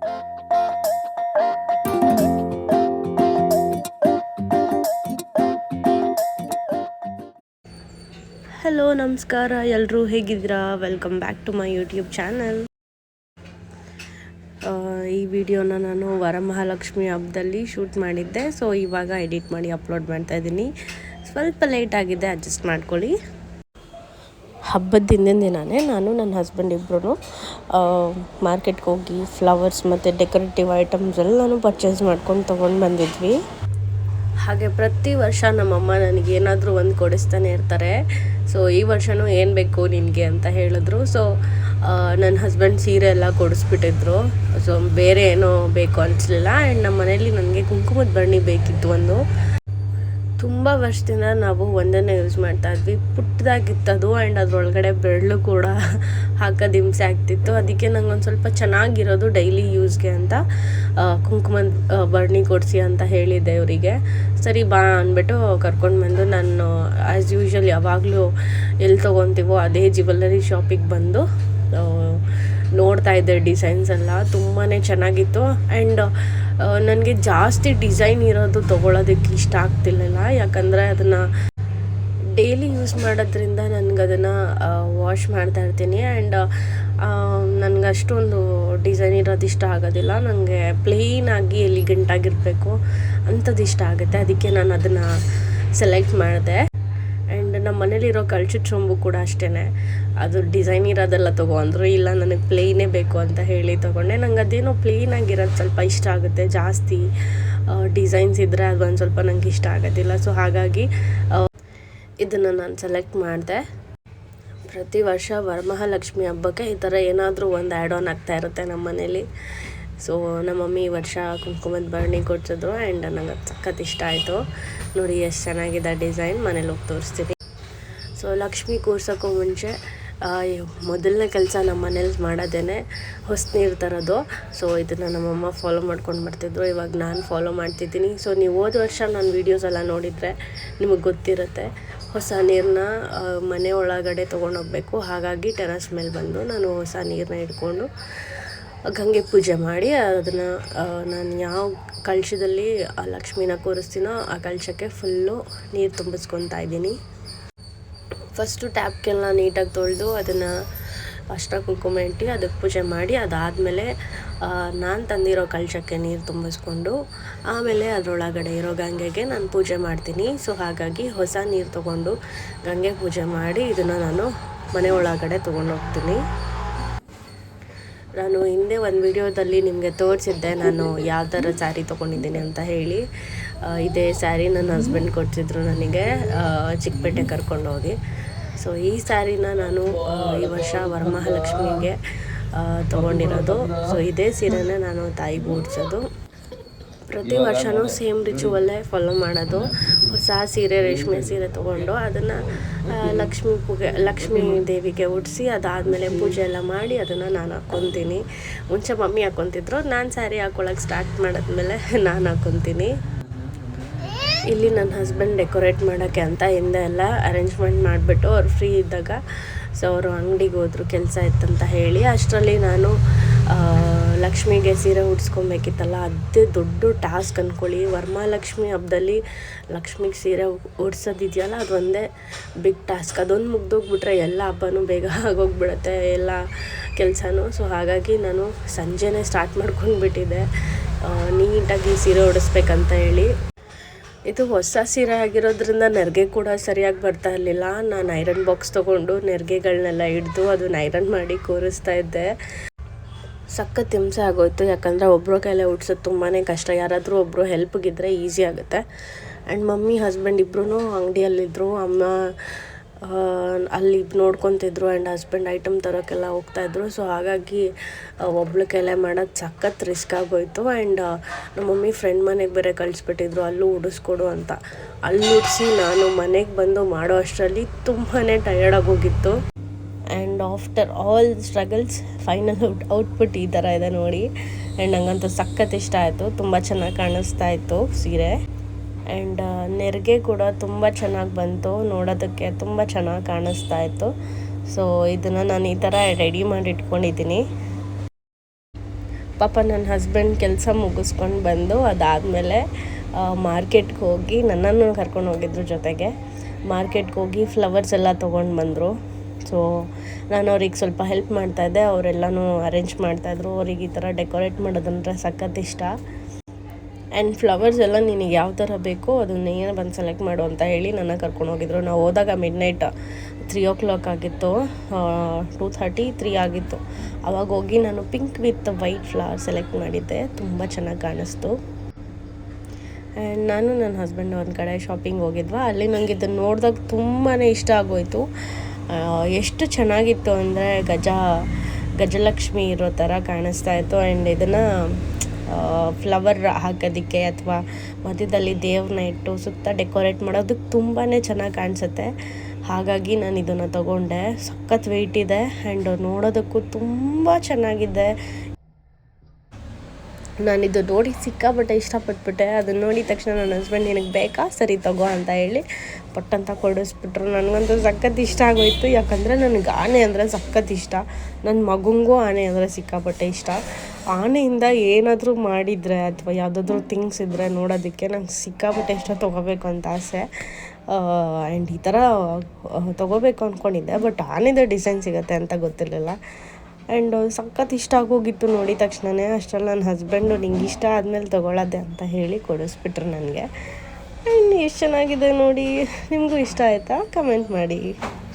Hello ನಮಸ್ಕಾರ ಎಲ್ಲರೂ ಹೇಗಿದ್ದೀರಾ? Welcome back to my YouTube channel. ಈ ವಿಡಿಯೋನ ನಾನು ವರಮಹಾಲಕ್ಷ್ಮಿ ಹಬ್ಬದಲ್ಲಿ ಶೂಟ್ ಮಾಡಿದ್ದೆ. ಸೊ ಇವಾಗ ಎಡಿಟ್ ಮಾಡಿ ಅಪ್ಲೋಡ್ ಮಾಡ್ತಾಯಿದ್ದೀನಿ. ಸ್ವಲ್ಪ ಲೇಟ್ ಆಗಿದೆ, ಅಡ್ಜಸ್ಟ್ ಮಾಡ್ಕೊಳ್ಳಿ. ಹಬ್ಬದ ಹಿಂದಿನ ದಿನವೇ ನಾನು ನನ್ನ ಹಸ್ಬೆಂಡ್ ಇಬ್ಬರೂ ಮಾರ್ಕೆಟ್ಗೆ ಹೋಗಿ ಫ್ಲವರ್ಸ್ ಮತ್ತು ಡೆಕೋರೇಟಿವ್ ಐಟಮ್ಸ್ ಎಲ್ಲನೂ ಪರ್ಚೇಸ್ ಮಾಡ್ಕೊಂಡು ತೊಗೊಂಡು ಬಂದಿದ್ವಿ. ಹಾಗೆ ಪ್ರತಿ ವರ್ಷ ನಮ್ಮಮ್ಮ ನನಗೆ ಏನಾದರೂ ಒಂದು ಕೊಡಿಸ್ತಾನೆ ಇರ್ತಾರೆ. ಸೊ ಈ ವರ್ಷವೂ ಏನು ಬೇಕು ನಿನಗೆ ಅಂತ ಹೇಳಿದ್ರು. ಸೊ ನನ್ನ ಹಸ್ಬೆಂಡ್ ಸೀರೆ ಎಲ್ಲ ಕೊಡಿಸ್ಬಿಟ್ಟಿದ್ರು. ಸೊ ಬೇರೆ ಏನೋ ಬೇಕು ಅನಿಸ್ಲಿಲ್ಲ. ಆ್ಯಂಡ್ ನಮ್ಮ ಮನೇಲಿ ನನಗೆ ಕುಂಕುಮದ ಬಣ್ಣಿ ಬೇಕಿತ್ತು ಒಂದು. ತುಂಬ ವರ್ಷದಿಂದ ನಾವು ಒಂದನ್ನೇ ಯೂಸ್ ಮಾಡ್ತಾಯಿದ್ವಿ. ಪುಟ್ಟದಾಗಿತ್ತದು. ಆ್ಯಂಡ್ ಅದರೊಳಗಡೆ ಬೆರಳು ಕೂಡ ಹಾಕೋದು ಹಿಂಸೆ ಆಗ್ತಿತ್ತು. ಅದಕ್ಕೆ ನಂಗೆ ಒಂದು ಸ್ವಲ್ಪ ಚೆನ್ನಾಗಿರೋದು ಡೈಲಿ ಯೂಸ್ಗೆ ಅಂತ ಕುಂಕುಮದ ಬಣ್ಣಿ ಕೊಡಿಸಿ ಅಂತ ಹೇಳಿದ್ದೆ ಅವರಿಗೆ. ಸರಿ ಬಾ ಅಂದ್ಬಿಟ್ಟು ಕರ್ಕೊಂಡು ಬಂದು ನಾನು ಆ್ಯಸ್ ಯೂಶ್ವಲ್ ಯಾವಾಗಲೂ ಎಲ್ಲಿ ತೊಗೊತೀವೋ ಅದೇ ಜ್ಯುವೆಲ್ಲರಿ ಶಾಪಿಗೆ ಬಂದು ನೋಡ್ತಾ ಇದ್ದೆ. ಡಿಸೈನ್ಸ್ ಎಲ್ಲ ತುಂಬಾ ಚೆನ್ನಾಗಿತ್ತು. ಆ್ಯಂಡ್ ನನಗೆ ಜಾಸ್ತಿ ಡಿಸೈನ್ ಇರೋದು ತೊಗೊಳೋದಕ್ಕೆ ಇಷ್ಟ ಆಗ್ತಿರ್ಲಿಲ್ಲ. ಯಾಕಂದರೆ ಅದನ್ನು ಡೈಲಿ ಯೂಸ್ ಮಾಡೋದ್ರಿಂದ ನನಗದನ್ನು ವಾಶ್ ಮಾಡ್ತಾ ಇರ್ತೀನಿ. ಆ್ಯಂಡ್ ನನಗೆ ಅಷ್ಟೊಂದು ಡಿಸೈನ್ ಇರೋದು ಇಷ್ಟ ಆಗೋದಿಲ್ಲ. ನನಗೆ ಪ್ಲೇನಾಗಿ ಎಲಿಗೆಂಟಾಗಿರಬೇಕು ಅಂಥದ್ದು ಇಷ್ಟ ಆಗುತ್ತೆ. ಅದಕ್ಕೆ ನಾನು ಅದನ್ನು ಸೆಲೆಕ್ಟ್ ಮಾಡಿದೆ. ಆ್ಯಂಡ್ ನಮ್ಮ ಮನೇಲಿರೋ ಕಳ್ಚಿದ ಚೊಂಬು ಕೂಡ ಅಷ್ಟೇ, ಅದು ಡಿಸೈನ್ ಇರೋದೆಲ್ಲ ತೊಗೊಂಡ್ರು. ಇಲ್ಲ ನನಗೆ ಪ್ಲೇನೇ ಬೇಕು ಅಂತ ಹೇಳಿ ತೊಗೊಂಡೆ. ನಂಗೆ ಅದೇನೋ ಪ್ಲೇನಾಗಿರೋದು ಸ್ವಲ್ಪ ಇಷ್ಟ ಆಗುತ್ತೆ. ಜಾಸ್ತಿ ಡಿಸೈನ್ಸ್ ಇದ್ದರೆ ಅದೊಂದು ಸ್ವಲ್ಪ ನನಗೆ ಇಷ್ಟ ಆಗೋದಿಲ್ಲ. ಸೊ ಹಾಗಾಗಿ ಇದನ್ನು ನಾನು ಸೆಲೆಕ್ಟ್ ಮಾಡಿದೆ. ಪ್ರತಿ ವರ್ಷ ವರಮಹಾಲಕ್ಷ್ಮಿ ಹಬ್ಬಕ್ಕೆ ಈ ಥರ ಏನಾದರೂ ಒಂದು ಆ್ಯಡ್ ಆನ್ ಆಗ್ತಾ ಇರುತ್ತೆ ನಮ್ಮ ಮನೇಲಿ. ಸೊ ನಮ್ಮ ಮಮ್ಮಿ ಈ ವರ್ಷ ಕುಂಕುಮದ ಬಣ್ಣಿ ಕೊಡ್ಸಿದ್ರು. ಆ್ಯಂಡ್ ನನಗೆ ಅದು ಸಖತ್ ಇಷ್ಟ ಆಯಿತು. ನೋಡಿ ಎಷ್ಟು ಚೆನ್ನಾಗಿದೆ ಡಿಸೈನ್. ಮನೇಲಿ ಹೋಗಿ ತೋರಿಸ್ತೀನಿ. ಸೊ ಲಕ್ಷ್ಮಿ ಕೂರ್ಸೋಕ್ಕೂ ಮುಂಚೆ ಮೊದಲನೇ ಕೆಲಸ ನಮ್ಮ ಮನೇಲಿ ಮಾಡೋದೇ ಹೊಸ ನೀರು ತರೋದು. ಸೊ ಇದನ್ನು ನಮ್ಮಮ್ಮ ಫಾಲೋ ಮಾಡ್ಕೊಂಡು ಬರ್ತಿದ್ರು. ಇವಾಗ ನಾನು ಫಾಲೋ ಮಾಡ್ತಿದ್ದೀನಿ. ಸೊ ನೀವು ಹೋದ ವರ್ಷ ನನ್ನ ವೀಡಿಯೋಸ್ ಎಲ್ಲ ನೋಡಿದರೆ ನಿಮಗೆ ಗೊತ್ತಿರುತ್ತೆ. ಹೊಸ ನೀರನ್ನ ಮನೆ ಒಳಗಡೆ ತೊಗೊಂಡೋಗ್ಬೇಕು. ಹಾಗಾಗಿ ಟೆರಸ್ ಮೇಲೆ ಬಂದು ನಾನು ಹೊಸ ನೀರನ್ನ ಇಟ್ಕೊಂಡು ಗಂಗೆ ಪೂಜೆ ಮಾಡಿ ಅದನ್ನು ನಾನು ಯಾವ ಕಳಶದಲ್ಲಿ ಆ ಲಕ್ಷ್ಮಿನ ಕೂರಿಸ್ತೀನೋ ಆ ಕಳಶಕ್ಕೆ ಫುಲ್ಲು ನೀರು ತುಂಬಿಸ್ಕೊತಾ ಇದ್ದೀನಿ. ಫಸ್ಟು ಟ್ಯಾಪ್ಗೆಲ್ಲ ನೀಟಾಗಿ ತೊಳೆದು ಅದನ್ನು ಅಷ್ಟ ಕುಂಕುಮ ಇಟ್ಟು ಅದಕ್ಕೆ ಪೂಜೆ ಮಾಡಿ, ಅದಾದಮೇಲೆ ನಾನು ತಂದಿರೋ ಕಳಶಕ್ಕೆ ನೀರು ತುಂಬಿಸ್ಕೊಂಡು ಆಮೇಲೆ ಅದರೊಳಗಡೆ ಇರೋ ಗಂಗೆಗೆ ನಾನು ಪೂಜೆ ಮಾಡ್ತೀನಿ. ಸೊ ಹಾಗಾಗಿ ಹೊಸ ನೀರು ತೊಗೊಂಡು ಗಂಗೆ ಪೂಜೆ ಮಾಡಿ ಇದನ್ನು ನಾನು ಮನೆ ಒಳಗಡೆ ತೊಗೊಂಡೋಗ್ತೀನಿ. ನಾನು ಹಿಂದೆ ಒಂದು ವಿಡಿಯೋದಲ್ಲಿ ನಿಮಗೆ ತೋರಿಸಿದ್ದೆ ನಾನು ಯಾವ ಥರ ಸ್ಯಾರಿ ತೊಗೊಂಡಿದ್ದೀನಿ ಅಂತ ಹೇಳಿ. ಇದೇ ಸ್ಯಾರಿ ನನ್ನ ಹಸ್ಬೆಂಡ್ ಕೊಡ್ತಿದ್ರು ನನಗೆ ಚಿಕ್ಕಪೇಟೆ ಕರ್ಕೊಂಡೋಗಿ. ಸೊ ಈ ಸ್ಯಾರಿನ ನಾನು ಈ ವರ್ಷ ವರಮಹಾಲಕ್ಷ್ಮಿಗೆ ತೊಗೊಂಡಿರೋದು. ಸೊ ಇದೇ ಸೀರೆನೇ ನಾನು ತಾಯಿಗೆ ಉಡ್ಸೋದು. ಪ್ರತಿ ವರ್ಷವೂ ಸೇಮ್ ರಿಚುವಲ್ಲೇ ಫಾಲೋ ಮಾಡೋದು. ಹೊಸ ಸೀರೆ, ರೇಷ್ಮೆ ಸೀರೆ ತೊಗೊಂಡು ಅದನ್ನು ಲಕ್ಷ್ಮೀ ದೇವಿಗೆ ಉಡಿಸಿ ಅದಾದಮೇಲೆ ಪೂಜೆ ಎಲ್ಲ ಮಾಡಿ ಅದನ್ನು ನಾನು ಹಾಕ್ಕೊತೀನಿ. ಮುಂಚೆ ಮಮ್ಮಿ ಹಾಕ್ಕೊತಿದ್ರು. ನಾನು ಸ್ಯಾರಿ ಹಾಕ್ಕೊಳಕ್ಕೆ ಸ್ಟಾರ್ಟ್ ಮಾಡಿದ್ಮೇಲೆ ನಾನು ಹಾಕ್ಕೊತೀನಿ. ಇಲ್ಲಿ ನನ್ನ ಹಸ್ಬೆಂಡ್ ಡೆಕೋರೇಟ್ ಮಾಡೋಕ್ಕೆ ಅಂತ ಹಿಂದೆ ಎಲ್ಲ ಅರೇಂಜ್ಮೆಂಟ್ ಮಾಡಿಬಿಟ್ಟು ಅವ್ರು ಫ್ರೀ ಇದ್ದಾಗ ಸೊ ಅವರು ಅಂಗಡಿಗೆ ಹೋದ್ರು, ಕೆಲಸ ಇತ್ತಂತ ಹೇಳಿ. ಅಷ್ಟರಲ್ಲಿ ನಾನು ಲಕ್ಷ್ಮಿಗೆ ಸೀರೆ ಉಡ್ಸ್ಕೊಬೇಕಿತ್ತಲ್ಲ, ಅದೇ ದೊಡ್ಡ ಟಾಸ್ಕ್ ಅಂದ್ಕೊಳ್ಳಿ. ವರಮಹಾಲಕ್ಷ್ಮಿ ಹಬ್ಬದಲ್ಲಿ ಲಕ್ಷ್ಮಿಗೆ ಸೀರೆ ಉಡ್ಸೋದಿದೆಯಲ್ಲ, ಅದೊಂದೇ ಬಿಗ್ ಟಾಸ್ಕ್. ಅದೊಂದು ಮುಗ್ದೋಗ್ಬಿಟ್ರೆ ಎಲ್ಲ ಹಬ್ಬನೂ ಬೇಗ ಆಗೋಗ್ಬಿಡುತ್ತೆ ಎಲ್ಲ ಕೆಲಸನೂ. ಸೊ ಹಾಗಾಗಿ ನಾನು ಸಂಜೆನೇ ಸ್ಟಾರ್ಟ್ ಮಾಡ್ಕೊಂಡ್ಬಿಟ್ಟಿದ್ದೆ ನೀಟಾಗಿ ಸೀರೆ ಉಡಿಸ್ಬೇಕಂತ ಹೇಳಿ. ಇದು ಹೊಸ ಸೀರೆ ಆಗಿರೋದ್ರಿಂದ ನೆರಿಗೆ ಕೂಡ ಸರಿಯಾಗಿ ಬರ್ತಾ ಇರಲಿಲ್ಲ. ನಾನು ಐರನ್ ಬಾಕ್ಸ್ ತೊಗೊಂಡು ನೆರಿಗೆಗಳನ್ನೆಲ್ಲ ಹಿಡ್ದು ಅದನ್ನ ಐರನ್ ಮಾಡಿ ಕೂರಿಸ್ತಾ ಇದ್ದೆ. ಸಖತ್ ಹಿಂಸೆ ಆಗೋಯ್ತು. ಯಾಕಂದರೆ ಒಬ್ಬರು ಕೈಲೇ ಉಡ್ಸೋದು ತುಂಬಾ ಕಷ್ಟ. ಯಾರಾದರೂ ಒಬ್ಬರು ಹೆಲ್ಪ್ಗಿದ್ರೆ ಈಸಿ ಆಗುತ್ತೆ. ಆ್ಯಂಡ್ ಮಮ್ಮಿ ಹಸ್ಬೆಂಡ್ ಇಬ್ಬರೂ ಅಂಗಡಿಯಲ್ಲಿದ್ದರು. ಅಮ್ಮ ಅಲ್ಲಿ ನೋಡ್ಕೊತಿದ್ರು. ಆ್ಯಂಡ್ ಹಸ್ಬೆಂಡ್ ಐಟಮ್ ತರೋಕ್ಕೆಲ್ಲ ಹೋಗ್ತಾಯಿದ್ರು. ಸೊ ಹಾಗಾಗಿ ಒಬ್ಳ ಕೈಲೇ ಮಾಡೋದು ಸಖತ್ ರಿಸ್ಕ್ ಆಗೋಯಿತು. ಆ್ಯಂಡ್ ನಮ್ಮ ಮಮ್ಮಿ ಫ್ರೆಂಡ್ ಮನೆಗೆ ಬೇರೆ ಕಳಿಸ್ಬಿಟ್ಟಿದ್ರು ಅಲ್ಲೂ ಉಡಿಸ್ಕೊಡು ಅಂತ. ಅಲ್ಲಿ ಉಡಿಸಿ ನಾನು ಮನೆಗೆ ಬಂದು ಮಾಡೋ ಅಷ್ಟರಲ್ಲಿ ತುಂಬಾ ಟಯರ್ಡಾಗಿ ಹೋಗಿತ್ತು. And after all struggles final output ಈ ಥರ ಇದೆ ನೋಡಿ. ಆ್ಯಂಡ್ ನಂಗಂತೂ ಸಖತ್ ಇಷ್ಟ ಆಯಿತು. ತುಂಬ ಚೆನ್ನಾಗಿ ಕಾಣಿಸ್ತಾ ಇತ್ತು ಸೀರೆ. ಆ್ಯಂಡ್ ನೆರಿಗೆ ಕೂಡ ತುಂಬ ಚೆನ್ನಾಗಿ ಬಂತು. ನೋಡೋದಕ್ಕೆ ತುಂಬ ಚೆನ್ನಾಗಿ ಕಾಣಿಸ್ತಾ ಇತ್ತು. ಸೊ ಇದನ್ನು ನಾನು ಈ ಥರ ರೆಡಿ ಮಾಡಿ ಇಟ್ಕೊಂಡಿದ್ದೀನಿ. ಪಾಪ ನನ್ನ ಹಸ್ಬೆಂಡ್ ಕೆಲಸ ಮುಗಿಸ್ಕೊಂಡು ಬಂದು ಅದಾದಮೇಲೆ ಮಾರ್ಕೆಟ್ಗೆ ಹೋಗಿ ನನ್ನನ್ನು ಕರ್ಕೊಂಡು ಹೋಗಿದ್ರು ಜೊತೆಗೆ. ಮಾರ್ಕೆಟ್ಗೆ ಹೋಗಿ ಫ್ಲವರ್ಸ್ ಎಲ್ಲ ತೊಗೊಂಡು ಬಂದರು. ಸೊ ನಾನು ಅವ್ರಿಗೆ ಸ್ವಲ್ಪ ಹೆಲ್ಪ್ ಮಾಡ್ತಾಯಿದ್ದೆ. ಅವರೆಲ್ಲನೂ ಅರೇಂಜ್ ಮಾಡ್ತಾಯಿದ್ರು. ಅವ್ರಿಗೆ ಈ ಥರ ಡೆಕೋರೇಟ್ ಮಾಡೋದಂದರೆ ಸಖತ್ ಇಷ್ಟ. ಆ್ಯಂಡ್ ಫ್ಲವರ್ಸ್ ಎಲ್ಲ ನಿನಗೆ ಯಾವ ಥರ ಬೇಕೋ ಅದನ್ನ ಏನು ಬಂದು ಸೆಲೆಕ್ಟ್ ಮಾಡು ಅಂತ ಹೇಳಿ ನನ್ನ ಕರ್ಕೊಂಡು ಹೋಗಿದ್ರು. ನಾವು ಹೋದಾಗ ಮಿಡ್ನೈಟ್ 3 ಆಗಿತ್ತು, 2:30, 3 ಆಗಿತ್ತು. ಆವಾಗ ಹೋಗಿ ನಾನು pink with white flower select ಮಾಡಿದ್ದೆ. ತುಂಬ ಚೆನ್ನಾಗಿ ಕಾಣಿಸ್ತು. ಆ್ಯಂಡ್ ನಾನು ನನ್ನ ಹಸ್ಬೆಂಡ್ ಒಂದು ಕಡೆ ಶಾಪಿಂಗ್ ಹೋಗಿದ್ವಾ. ಅಲ್ಲಿ ನನಗೆ ಇದನ್ನು ನೋಡಿದಾಗ ತುಂಬಾ ಇಷ್ಟ ಆಗೋಯಿತು. ಎಷ್ಟು ಚೆನ್ನಾಗಿತ್ತು ಅಂದರೆ ಗಜಲಕ್ಷ್ಮಿ ಇರೋ ಥರ ಕಾಣಿಸ್ತಾ ಇತ್ತು. ಆ್ಯಂಡ್ ಇದನ್ನು ಫ್ಲವರ್ ಹಾಕೋದಕ್ಕೆ ಅಥವಾ ಮಧ್ಯದಲ್ಲಿ ದೇವ್ರನ್ನ ಇಟ್ಟು ಸುತ್ತ ಡೆಕೋರೇಟ್ ಮಾಡೋದಕ್ಕೆ ತುಂಬಾ ಚೆನ್ನಾಗಿ ಕಾಣಿಸುತ್ತೆ. ಹಾಗಾಗಿ ನಾನು ಇದನ್ನು ತೊಗೊಂಡೆ. ಸಖತ್ ವೆಯ್ಟ್ ಇದೆ ಆ್ಯಂಡ್ ನೋಡೋದಕ್ಕೂ ತುಂಬ ಚೆನ್ನಾಗಿದೆ. ನಾನಿದು ನೋಡಿ ಸಿಕ್ಕಾಪಟ್ಟೆ ಇಷ್ಟಪಟ್ಬಿಟ್ಟೆ. ಅದನ್ನು ನೋಡಿದ ತಕ್ಷಣ ನನ್ನ ಹಸ್ಬೆಂಡ್ ನಿನಗೆ ಬೇಕಾ, ಸರಿ ತಗೋ ಅಂತ ಹೇಳಿ ಪಟ್ಟಂತ ಕೊಡಿಸ್ಬಿಟ್ರು. ನನಗಂತೂ ಸಖತ್ ಇಷ್ಟ ಆಗೋಯಿತು. ಯಾಕಂದರೆ ನನಗೆ ಆನೆ ಅಂದರೆ ಸಖತ್ ಇಷ್ಟ. ನನ್ನ ಮಗುಂಗೂ ಆನೆ ಅಂದರೆ ಸಿಕ್ಕಾಪಟ್ಟೆ ಇಷ್ಟ. ಆನೆಯಿಂದ ಏನಾದರೂ ಮಾಡಿದರೆ ಅಥವಾ ಯಾವುದಾದ್ರೂ ಥಿಂಗ್ಸ್ ಇದ್ದರೆ ನೋಡೋದಕ್ಕೆ ನಂಗೆ ಸಿಕ್ಕಾಪಟ್ಟೆ ಇಷ್ಟ, ತೊಗೋಬೇಕು ಅಂತ ಆಸೆ. ಆ್ಯಂಡ್ ಈ ಥರ ತೊಗೋಬೇಕು ಅಂದ್ಕೊಂಡಿದ್ದೆ, ಬಟ್ ಆನೆದು ಡಿಸೈನ್ ಸಿಗುತ್ತೆ ಅಂತ ಗೊತ್ತಿರಲಿಲ್ಲ. ಆ್ಯಂಡ್ ಸಖತ್ ಇಷ್ಟ ಆಗೋಗಿತ್ತು ನೋಡಿದ ತಕ್ಷಣವೇ. ಅಷ್ಟರಲ್ಲಿ ನನ್ನ ಹಸ್ಬೆಂಡು ನಿಂಗೆ ಇಷ್ಟ ಆದಮೇಲೆ ತೊಗೊಳ್ಳೋದೆ ಅಂತ ಹೇಳಿ ಕೊಡಿಸ್ಬಿಟ್ರು ನನಗೆ. ಆ್ಯಂಡ್ ಎಷ್ಟು ಚೆನ್ನಾಗಿದೆ ನೋಡಿ. ನಿಮಗೂ ಇಷ್ಟ ಆಯಿತಾ ಕಮೆಂಟ್ ಮಾಡಿ.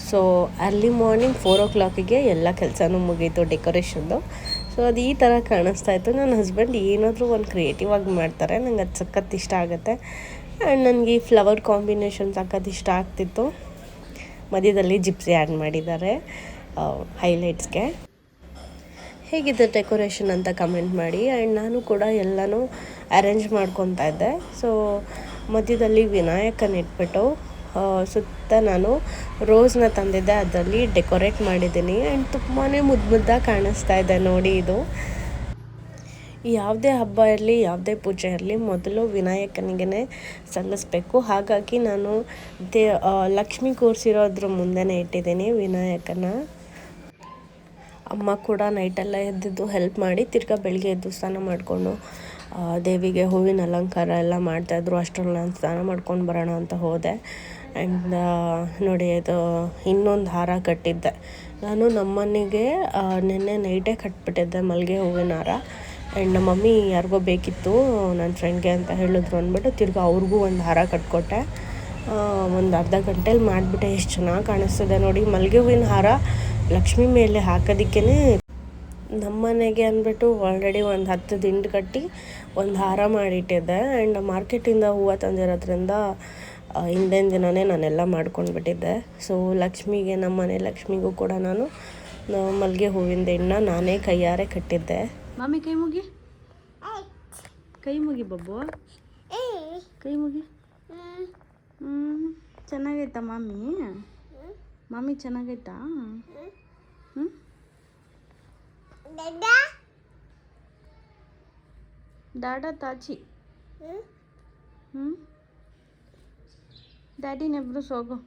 ಸೊ ಅರ್ಲಿ ಮಾರ್ನಿಂಗ್ 4 ಎಲ್ಲ ಕೆಲಸನೂ ಮುಗೀತು ಡೆಕೋರೇಷನ್ದು. ಸೊ ಅದು ಈ ಥರ ಕಾಣಿಸ್ತಾ ಇತ್ತು. ನನ್ನ ಹಸ್ಬೆಂಡ್ ಏನಾದರೂ ಒಂದು ಕ್ರಿಯೇಟಿವ್ ಆಗಿ ಮಾಡ್ತಾರೆ, ನಂಗೆ ಅದು ಸಖತ್ ಇಷ್ಟ ಆಗುತ್ತೆ. ಆ್ಯಂಡ್ ನನಗೆ ಈ ಫ್ಲವರ್ ಕಾಂಬಿನೇಷನ್ ಸಖತ್ ಇಷ್ಟ ಆಗ್ತಿತ್ತು. ಮಧ್ಯದಲ್ಲಿ ಜಿಪ್ಸಿ ಆ್ಯಡ್ ಮಾಡಿದ್ದಾರೆ ಹೈಲೈಟ್ಸ್ಗೆ. ಹೇಗಿದೆ ಡೆಕೋರೇಷನ್ ಅಂತ ಕಮೆಂಟ್ ಮಾಡಿ. ಆ್ಯಂಡ್ ನಾನು ಕೂಡ ಎಲ್ಲನೂ ಅರೇಂಜ್ ಮಾಡ್ಕೊತಾ ಇದ್ದೆ. ಸೊ ಮಧ್ಯದಲ್ಲಿ ವಿನಾಯಕನ ಇಟ್ಬಿಟ್ಟು ಸುತ್ತ ನಾನು ರೋಸ್ನ ತಂದಿದ್ದೆ, ಅದರಲ್ಲಿ ಡೆಕೋರೇಟ್ ಮಾಡಿದ್ದೀನಿ. ಆ್ಯಂಡ್ ತುಂಬಾ ಮುದ್ದಾಗಿ ಕಾಣಿಸ್ತಾ ಇದೆ ನೋಡಿ. ಇದು ಯಾವುದೇ ಹಬ್ಬ ಇರಲಿ, ಯಾವುದೇ ಪೂಜೆ ಇರಲಿ, ಮೊದಲು ವಿನಾಯಕನಿಗೆ ಸಲ್ಲಿಸಬೇಕು. ಹಾಗಾಗಿ ನಾನು ಲಕ್ಷ್ಮಿ ಕೂರಿಸಿರೋದ್ರ ಮುಂದೆನೇ ಇಟ್ಟಿದ್ದೀನಿ ವಿನಾಯಕನ. ಅಮ್ಮ ಕೂಡ ನೈಟೆಲ್ಲ ಎದ್ದಿದ್ದು ಹೆಲ್ಪ್ ಮಾಡಿ ತಿರ್ಗಾ ಬೆಳಗ್ಗೆ ಎದ್ದು ಸ್ನಾನ ಮಾಡಿಕೊಂಡು ದೇವಿಗೆ ಹೂವಿನ ಅಲಂಕಾರ ಎಲ್ಲ ಮಾಡ್ತಾಯಿದ್ರು. ಅಷ್ಟರಲ್ಲಿ ನಾನು ಸ್ನಾನ ಮಾಡ್ಕೊಂಡು ಬರೋಣ ಅಂತ ಹೋದೆ. ಆ್ಯಂಡ್ ನೋಡಿ, ಇದು ಇನ್ನೊಂದು ಹಾರ ಕಟ್ಟಿದ್ದೆ ನಾನು. ನಮ್ಮನೆಗೆ ನಿನ್ನೆ ನೈಟೇ ಕಟ್ಬಿಟ್ಟಿದ್ದೆ ಮಲ್ಲಿಗೆ ಹೂವಿನ ಹಾರ. ಆ್ಯಂಡ್ ನಮ್ಮ ಮಮ್ಮಿ ಯಾರಿಗೋ ಬೇಕಿತ್ತು ನನ್ನ ಫ್ರೆಂಡ್ಗೆ ಅಂತ ಹೇಳಿದ್ರು ಅಂದ್ಬಿಟ್ಟು ತಿರ್ಗಾ ಅವ್ರಿಗೂ ಒಂದು ಹಾರ ಕಟ್ಕೊಟ್ಟೆ. ಒಂದು ಅರ್ಧ ಗಂಟೆಲಿ ಮಾಡಿಬಿಟ್ಟೆ. ಎಷ್ಟು ಚೆನ್ನಾಗಿ ಕಾಣಿಸ್ತಿದೆ ನೋಡಿ. ಮಲ್ಲಿಗೆ ಹೂವಿನ ಹಾರ ಲಕ್ಷ್ಮಿ ಮೇಲೆ ಹಾಕೋದಕ್ಕೇ ನಮ್ಮ ಮನೆಗೆ ಅಂದ್ಬಿಟ್ಟು ಆಲ್ರೆಡಿ ಒಂದು 10 ದಿಂಡು ಕಟ್ಟಿ ಒಂದು ಹಾರ ಮಾಡಿಟ್ಟಿದ್ದೆ. ಆ್ಯಂಡ್ ಮಾರ್ಕೆಟಿಂದ ಹೂವು ತಂದಿರೋದ್ರಿಂದ ಹಿಂದಿನ ದಿನವೇ ನಾನೆಲ್ಲ ಮಾಡ್ಕೊಂಡ್ಬಿಟ್ಟಿದ್ದೆ. ಸೊ ಲಕ್ಷ್ಮಿಗೆ, ನಮ್ಮ ಮನೆ ಲಕ್ಷ್ಮಿಗೂ ಕೂಡ ನಾನು ಮಲ್ಲಿಗೆ ಹೂವಿನ ದಿಂಡನ್ನ ನಾನೇ ಕೈಯಾರೆ ಕಟ್ಟಿದ್ದೆ. ಮಾಮಿ ಕೈ ಮುಗಿ, ಕೈ ಮುಗಿ ಬಬ್ಬು, ಕೈ ಮುಗಿ. ಚೆನ್ನಾಗೈತಾ ಮಾಮಿ? ಮಾಮಿ ಚೆನ್ನಾಗೈತಾ? ಡಾಡಾ ತಾಚಿ ಡ್ಯಾಡಿನೆಬ್ರು ಸೋಗು.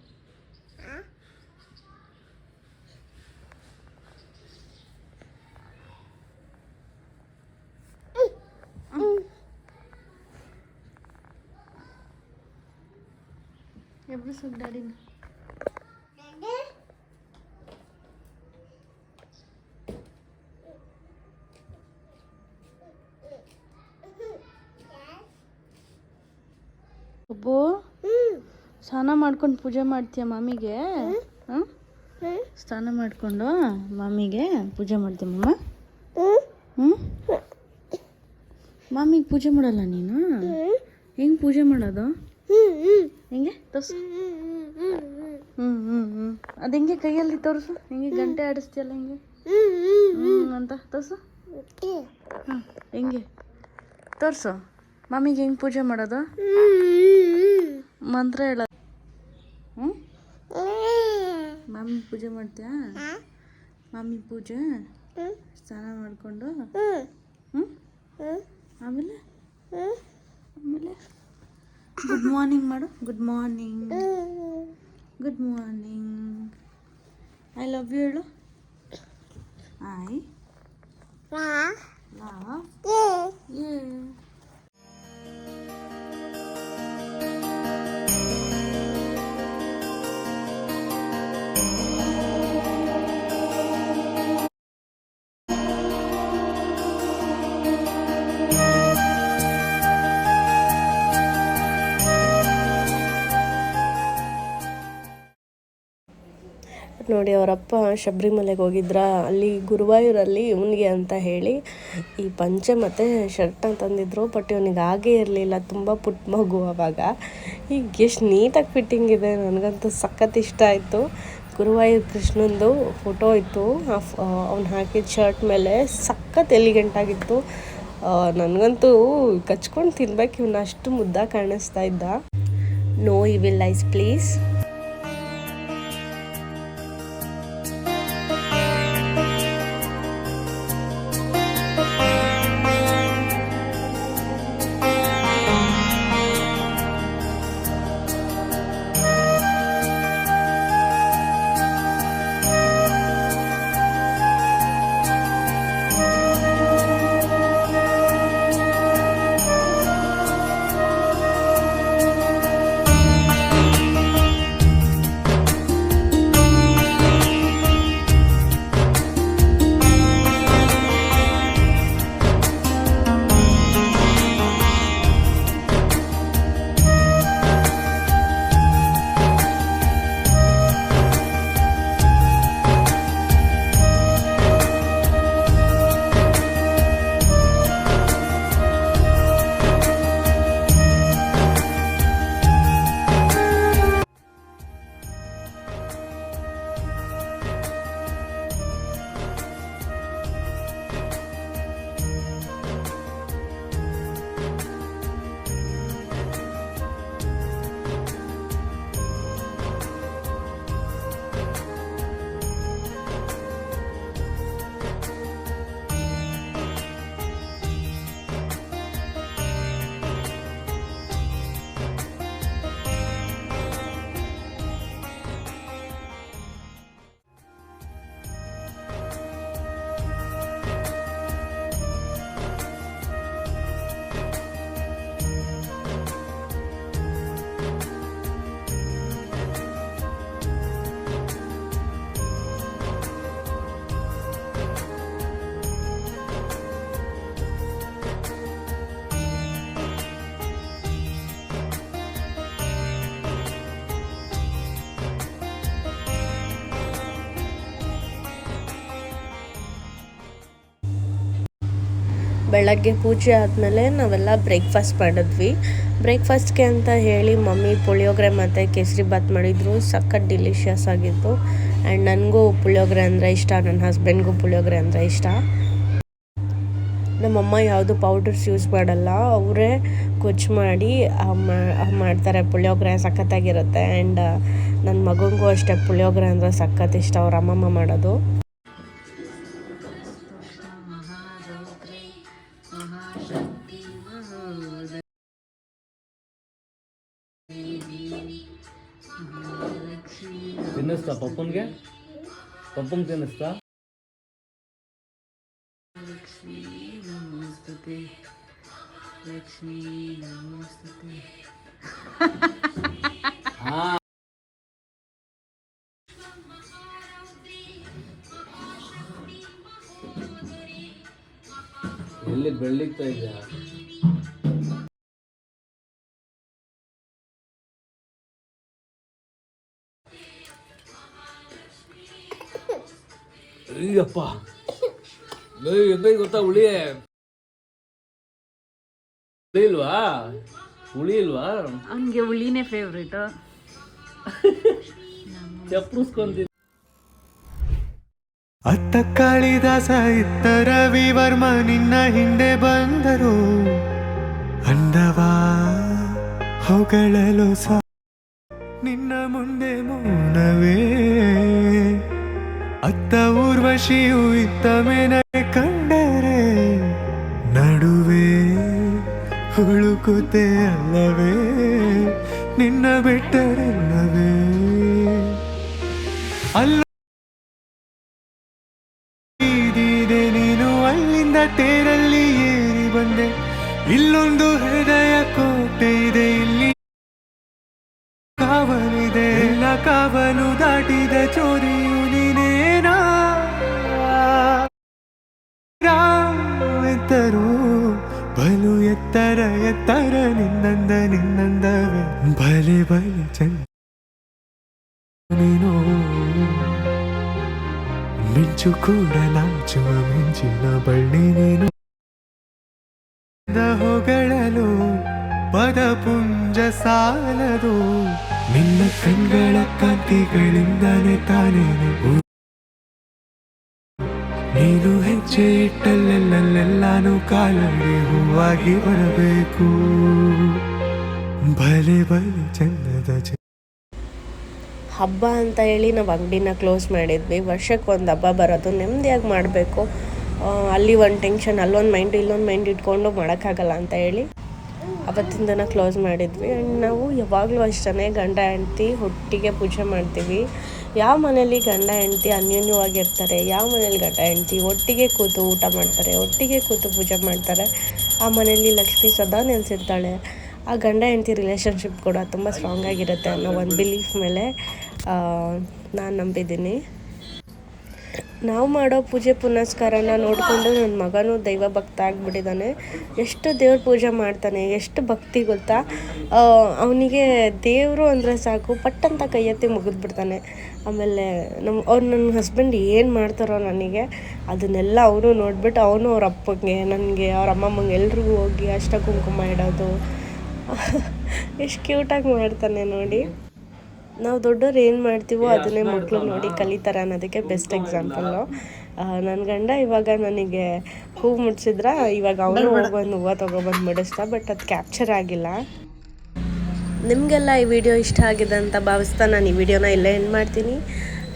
ಎಬ್ರು ಸೋಗು ಡ್ಯಾಡಿನ. ಒಬ್ಬು ಸ್ನಾನ ಮಾಡ್ಕೊಂಡು ಪೂಜೆ ಮಾಡ್ತೀಯ ಮಾಮಿಗೆ? ಸ್ನಾನ ಮಾಡಿಕೊಂಡು ಮಾಮಿಗೆ ಪೂಜೆ ಮಾಡ್ತೀಯಮ್ಮ? ಮಾಮಿಗೆ ಪೂಜೆ ಮಾಡಲ್ಲ ನೀನು? ಹೆಂಗೆ ಪೂಜೆ ಮಾಡೋದು? ಹೆಂಗೆ ತೋರಿಸು. ಅದು ಹೆಂಗೆ ಕೈಯಲ್ಲಿ ತೋರಿಸು. ಹೆಂಗೆ ಗಂಟೆ ಆಡಿಸ್ತೀಯಲ್ಲ ಹಿಂಗೆ ಅಂತ ತೋರಿಸು. ಹೆಂಗೆ ತೋರಿಸು. ಮಾಮಿಗೆ ಹೆಂಗೆ ಪೂಜೆ ಮಾಡೋದು? ಮಂತ್ರ ಹೇಳೋದು. ಮಾಮಿ ಪೂಜೆ ಮಾಡ್ತೀಯಾ? ಮಾಮಿ ಪೂಜೆ ಸ್ನಾನ ಮಾಡಿಕೊಂಡು ಆಮೇಲೆ ಗುಡ್ ಮಾರ್ನಿಂಗ್ ಮಾಡು. Good morning, good morning, I love you ಹೇಳು. ನೋಡಿ ಅವರಪ್ಪ ಶಬರಿಮಲೆಗೆ ಹೋಗಿದ್ರ, ಅಲ್ಲಿ ಗುರುವಾಯೂರಲ್ಲಿ ಇವನಿಗೆ ಅಂತ ಹೇಳಿ ಈ ಪಂಚೆ ಮತ್ತು ಶರ್ಟ್ನ ತಂದಿದ್ರು. ಬಟ್ ಇವನಿಗೆ ಹಾಗೇ ಇರಲಿಲ್ಲ, ತುಂಬ ಪುಟ್ಟ ಮಗು ಅವಾಗ. ಈಗ ಎಷ್ಟು ನೀಟಾಗಿ ಫಿಟ್ಟಿಂಗ್ ಇದೆ, ನನಗಂತೂ ಸಖತ್ ಇಷ್ಟ ಆಯಿತು. ಗುರುವಾಯೂರ್ ಕೃಷ್ಣಂದು ಫೋಟೋ ಇತ್ತು, ಅವ್ನು ಹಾಕಿದ ಶರ್ಟ್ ಮೇಲೆ ಸಖತ್ ಎಲಿಗೆಂಟಾಗಿತ್ತು. ನನಗಂತೂ ಕಚ್ಕೊಂಡು ತಿನ್ಬೇಕು, ಇವನ್ನ ಅಷ್ಟು ಮುದ್ದ ಕಾಣಿಸ್ತಾ ಇದ್ದ. No evil eyes please. ಬೆಳಗ್ಗೆ ಪೂಜೆ ಆದಮೇಲೆ ನಾವೆಲ್ಲ ಬ್ರೇಕ್ಫಾಸ್ಟ್ ಮಾಡಿದ್ವಿ. ಬ್ರೇಕ್ಫಾಸ್ಟ್ಗೆ ಅಂತ ಹೇಳಿ ಮಮ್ಮಿ ಪುಳಿಯೋಗರೆ ಮತ್ತು ಕೇಸರಿ ಬಾತ್ ಮಾಡಿದರು. ಸಖತ್ ಡಿಲಿಷಿಯಸ್ ಆಗಿತ್ತು. ಆ್ಯಂಡ್ ನನಗೂ ಪುಳಿಯೋಗರೆ ಅಂದರೆ ಇಷ್ಟ, ನನ್ನ ಹಸ್ಬೆಂಡ್ಗೂ ಪುಳಿಯೋಗರೆ ಅಂದರೆ ಇಷ್ಟ. ನಮ್ಮಮ್ಮ ಯಾವುದು ಪೌಡರ್ಸ್ ಯೂಸ್ ಮಾಡಲ್ಲ, ಅವರೇ ಗೊಜ್ಜು ಮಾಡಿ ಮಾಡ್ತಾರೆ. ಪುಳಿಯೋಗರೆ ಸಖತ್ತಾಗಿರುತ್ತೆ. ಆ್ಯಂಡ್ ನನ್ನ ಮಗನಿಗೂ ಅಷ್ಟೇ ಪುಳಿಯೋಗರೆ ಅಂದರೆ ಸಖತ್ ಇಷ್ಟ, ಅವ್ರ ಅಮ್ಮಮ್ಮ ಮಾಡೋದು. ತಿನ್ನಿಸ್ತಾ ಪಪ್ಪನ್ಗೆ ತಿನ್ನಿಸ್ತಾ. ಲಕ್ಷ್ಮೀ ನಮಸ್ತುತೆ, ಲಕ್ಷ್ಮೀ ನಮಸ್ತುತೆ. ಎಲ್ಲಿ ಬೆಳ್ಳಿಗ್ತಾ ಇದೆಯಾ? ಅಯ್ಯಪ್ಪ, ಗೊತ್ತಾ ಹುಳಿ ಇಲ್ವಾ? ಹುಳಿ ಇಲ್ವಾ? ಅವನಿಗೆ ಹುಳಿನೇ ಫೇವ್ರೇಟ್. ಚಪ್ರಸ್ಕೊಂತೀನಿ. ಅತ್ತ ಕಾಳಿದಾಸ ಇತ್ತ ರವಿವರ್ಮ ನಿನ್ನ ಹಿಂದೆ ಬಂದರು, ಅಂದವಾ ಹೊಗಳಲು ನಿನ್ನ ಮುಂದೆ ಮೌನವೇ. ಅತ್ತ ಊರ್ವಶಿಯು ಇತ್ತ ಮೇನೆ ಕಂಡರೆ ನಡುವೆ ಹುಳುಕುತೆ ಅಲ್ಲವೇ, ನಿನ್ನ ಬಿಟ್ಟರೆಲ್ಲವೇ ಅಲ್ಲ. ನೀನು ಅಲ್ಲಿಂದ ತೇರಲ್ಲಿ ಇಲ್ಲೊಂದು ಹೃದಯ ಕೋಟೆ ಇದೆ, ಇಲ್ಲಿ ಕಾವಲಿದೆ, ಎಲ್ಲ ಕಾವಲು ದಾಟಿದ ಚೋರಿಯು ನೀನೇನಾ. ಎತ್ತರು ಬಲು ಎತ್ತರ ಎತ್ತರ ನಿನ್ನಂದವೇ ಬಲೆ ಬಲೆ ಚಂದ ನೀನು. ಮಿಂಚು ಕೂಡ ನಾಚುವ ಮಿಂಚಿನ ಬಳ್ಳಿ ನೀನು. ಹೊಗಳಲು ಪದಪುಂಜ ಸಾಲದು, ನಿನ್ನ ಕಣ್ಗಳ ಕಾಂತಿಗಳಿಂದನೇ ತಾನೇನೆ. ನೀನು ಹೆಜ್ಜೆ ಇಟ್ಟಲ್ಲೆಲ್ಲೆಲ್ಲಾನು ಕಾಲಡಿ ಹೂವಾಗಿ ಬರಬೇಕು. ಬಲೆ ಬಲೆ ಚಂದದ ಹಬ್ಬ ಅಂತ ಹೇಳಿ ನಾವು ಅಂಗಡಿನ ಕ್ಲೋಸ್ ಮಾಡಿದ್ವಿ. ವರ್ಷಕ್ಕೆ ಒಂದು ಹಬ್ಬ ಬರೋದು, ನೆಮ್ಮದಿಯಾಗಿ ಮಾಡಬೇಕು. ಅಲ್ಲಿ ಒಂದು ಟೆನ್ಷನ್, ಅಲ್ಲೊಂದು ಮೈಂಡ್ ಇಲ್ಲೊಂದು ಮೈಂಡ್ ಇಟ್ಕೊಂಡು ಮಾಡೋಕ್ಕಾಗಲ್ಲ ಅಂತ ಹೇಳಿ ಅವತ್ತಿನ ದಿನ ಕ್ಲೋಸ್ ಮಾಡಿದ್ವಿ. ಆ್ಯಂಡ್ ನಾವು ಯಾವಾಗಲೂ ಅಷ್ಟೇ ಗಂಡ ಹೆಂಡ್ತಿ ಒಟ್ಟಿಗೆ ಪೂಜೆ ಮಾಡ್ತೀವಿ. ಯಾವ ಮನೇಲಿ ಗಂಡ ಹೆಂಡ್ತಿ ಅನ್ಯೋನ್ಯವಾಗಿರ್ತಾರೆ, ಯಾವ ಮನೇಲಿ ಗಂಡ ಹೆಂಡ್ತಿ ಒಟ್ಟಿಗೆ ಕೂತು ಊಟ ಮಾಡ್ತಾರೆ, ಒಟ್ಟಿಗೆ ಕೂತು ಪೂಜೆ ಮಾಡ್ತಾರೆ, ಆ ಮನೇಲಿ ಲಕ್ಷ್ಮಿ ಸದಾ ನೆಲೆಸಿರ್ತಾಳೆ. ಆ ಗಂಡ ಹೆಂಡ್ತಿ ರಿಲೇಷನ್ಶಿಪ್ ಕೂಡ ತುಂಬ ಸ್ಟ್ರಾಂಗ್ ಆಗಿರುತ್ತೆ ಅನ್ನೋ ಒಂದು ಬಿಲೀಫ್ ಮೇಲೆ ನಾನು ನಂಬಿದ್ದೀನಿ. ನಾವು ಮಾಡೋ ಪೂಜೆ ಪುನಸ್ಕಾರನ ನೋಡಿಕೊಂಡು ನನ್ನ ಮಗನೂ ದೈವ ಭಕ್ತ ಆಗಿಬಿಟ್ಟಿದ್ದಾನೆ. ಎಷ್ಟು ದೇವ್ರ ಪೂಜೆ ಮಾಡ್ತಾನೆ, ಎಷ್ಟು ಭಕ್ತಿ ಗೊತ್ತಾ. ಅವನಿಗೆ ದೇವರು ಅಂದರೆ ಸಾಕು, ಪಟ್ಟಂತ ಕೈ ಎತ್ತಿ ಮುಗಿದ್ಬಿಡ್ತಾನೆ. ಆಮೇಲೆ ನನ್ನ ಹಸ್ಬೆಂಡ್ ಏನು ಮಾಡ್ತಾರೋ ನನಗೆ ಅದನ್ನೆಲ್ಲ ಅವನು ನೋಡಿಬಿಟ್ಟು ಅವನು ಅವ್ರ ಅಪ್ಪಗೆ, ನನಗೆ, ಅವ್ರ ಅಮ್ಮಮ್ಮಂಗೆ ಎಲ್ರಿಗೂ ಹೋಗಿ ಅಷ್ಟ ಕುಂಕುಮ ಇಡೋದು ಎಷ್ಟು ಕ್ಯೂಟಾಗಿ ಮಾಡ್ತಾನೆ ನೋಡಿ. ನಾವು ದೊಡ್ಡವ್ರು ಏನು ಮಾಡ್ತೀವೋ ಅದನ್ನೇ ಮಕ್ಕಳು ನೋಡಿ ಕಲಿತಾರೆ ಅನ್ನೋದಕ್ಕೆ ಬೆಸ್ಟ್ ಎಕ್ಸಾಂಪಲ್ಲು. ನನ್ನ ಗಂಡ ಇವಾಗ ನನಗೆ ಹೂವು ಮುಡಿಸಿದ್ರ, ಇವಾಗ ಅವನು ಹೋಗ್ಬಂದು ಹೂವು ತೊಗೊಬಂದು ಮುಡಿಸ್ತಾ, ಬಟ್ ಅದು ಕ್ಯಾಪ್ಚರ್ ಆಗಿಲ್ಲ. ನಿಮಗೆಲ್ಲ ಈ ವಿಡಿಯೋ ಇಷ್ಟ ಆಗಿದೆ ಅಂತ ಭಾವಿಸ್ತಾ ನಾನು ಈ ವಿಡಿಯೋನ ಇಲ್ಲೇ ಎಂಡ್ ಮಾಡ್ತೀನಿ.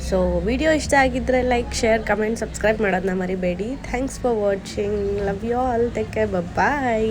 ಸೊ ವಿಡಿಯೋ ಇಷ್ಟ ಆಗಿದ್ದರೆ ಲೈಕ್, ಶೇರ್, ಕಮೆಂಟ್, ಸಬ್ಸ್ಕ್ರೈಬ್ ಮಾಡೋದನ್ನ ಮರಿಬೇಡಿ. Thanks for watching. Love you all. Take care. Bye.